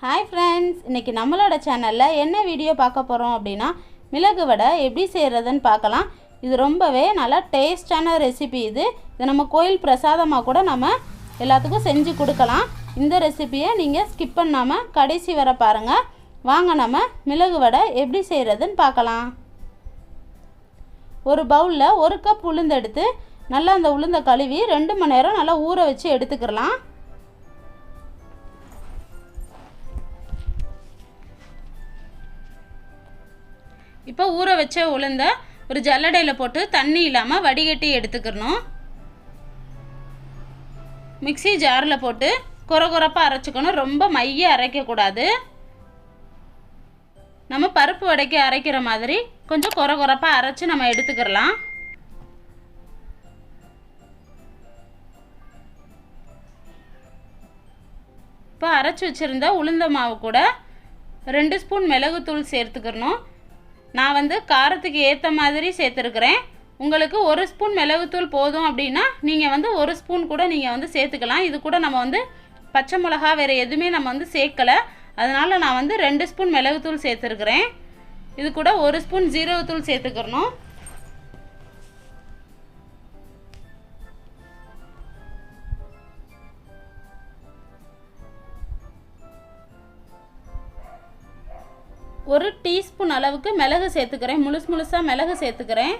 Hi friends इनके நம்மளோட சேனல்ல என்ன வீடியோ பார்க்க போறோம் அப்படினா மிளகு வடை எப்படி செய்யறதுன்னு பார்க்கலாம்। இது ரொம்பவே நல்ல டேஸ்டான ரெசிபி இது நம்ம கோயில் பிரசாதமா கூட நம்ம எல்லாத்துக்கும் செஞ்சு கொடுக்கலாம்। இந்த ரெசிபியை நீங்க ஸ்கிப் பண்ணாம கடைசி வரை பாருங்க। வாங்க நம்ம மிளகு வடை எப்படி செய்யறதுன்னு பார்க்கலாம்। ஒரு பவுல்ல 1 கப் உளுந்து எடுத்து நல்லா அந்த உளுந்த கழுவி 2 மணி நேரம் நல்லா ஊற வச்சு எடுத்துக்கலாம்। இப்போ ஊற வச்ச உளுந்த ஒரு ஜல்லடையில போட்டு தண்ணி இல்லாம வடிகட்டி எடுத்துக்கறணும்। மிக்ஸி ஜார்ல போட்டு கொரகொரப்பா அரைச்சுக்கணும், ரொம்ப மைய அரைக்க கூடாது। நம்ம பருப்பு வடைக்கு அரைக்கிற மாதிரி கொஞ்சம் கொரகொரப்பா அரைச்சு நம்ம எடுத்துக்கலாம்। இப்போ அரைச்சு வச்சிருந்த உளுந்த மாவு கூட 2 ஸ்பூன் மிளகு தூள் சேர்த்துக்கறணும்। நான் வந்து காரத்துக்கு ஏத்த மாதிரி சேர்த்திருக்கேன்। உங்களுக்கு 1 ஸ்பூன் மிளகு தூள் போதும் அப்படினா நீங்க வந்து 1 ஸ்பூன் கூட நீங்க வந்து சேர்த்துக்கலாம்। இது கூட நம்ம வந்து பச்சை மிளகாய் வேற எதுமே நம்ம வந்து சேர்க்கல, அதனால நான் வந்து 2 ஸ்பூன் மிளகு தூள் சேர்த்திருக்கேன்। இது கூட 1 ஸ்பூன் ஜீரகத்தூள் சேர்த்துக்கறணும்। ஒரு டீஸ்பூன் அளவுக்கு மிளகு சேர்த்துக்கறேன், முழுசா மிளகு சேர்த்துக்கறேன்।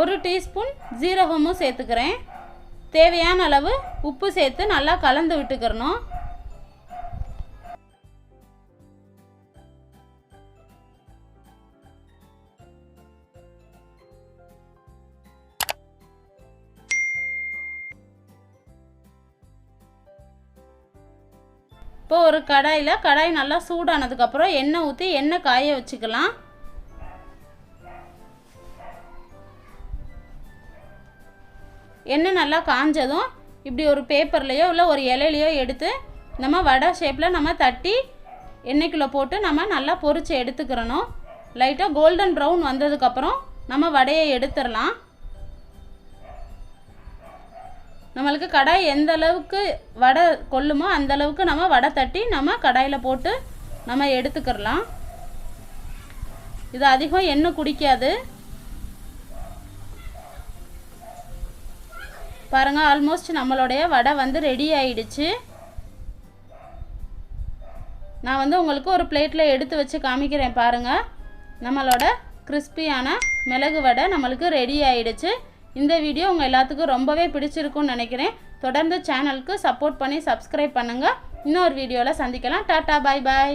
1 டீஸ்பூன் ஜீரகமும் சேர்த்துக்கறேன்। தேவையான அளவு உப்பு சேர்த்து நல்லா கலந்து விட்டுக்கறணும்। இப்போ ஒரு கடாய் நல்லா சூடானதுக்கு அப்புறம் எண்ணெய் ஊத்தி எண்ணெய் காய வச்சுக்கலாம்। எண்ணெய் நல்லா காஞ்சதும் இப்படி ஒரு பேப்பர்லயோ இல்ல ஒரு இலையிலயோ எடுத்து நம்ம வடை ஷேப்ல நம்ம தட்டி எண்ணெய்க்குள்ள போட்டு நம்ம நல்லா பொரிச்சு எடுத்துக்கறணும்। லைட்டா கோல்டன் பிரவுன் வந்ததுக்கு அப்புறம் நம்ம வடையை எடுத்துறலாம்। நமக்கு கடாய் எந்த அளவுக்கு வடை கொள்ளுமோ அந்த அளவுக்கு நம்ம வடை தட்டி நம்ம கடாயில போட்டு நம்ம எடுத்துக்கறலாம்। இது அதிகம் எண்ணெய் குடிக்காது। பாருங்க ஆல்மோஸ்ட் நம்மளுடைய வடை வந்து ரெடி ஆயிடுச்சு। நான் வந்து உங்களுக்கு ஒரு பிளேட்ல எடுத்து வச்சு காமிக்கிறேன் பாருங்க। நம்மளோட கிறிஸ்பியான மிளகு வடை நமக்கு ரெடி ஆயிடுச்சு। இந்த வீடியோ உங்க எல்லாத்துக்கும் ரொம்பவே பிடிச்சிருக்கும்னு நினைக்கிறேன்। தொடர்ந்து சேனலுக்கு சப்போர்ட் பண்ணி சப்ஸ்கிரைப் பண்ணுங்க। இன்னொரு வீடியோல சந்திக்கலாம்। Tata bye by.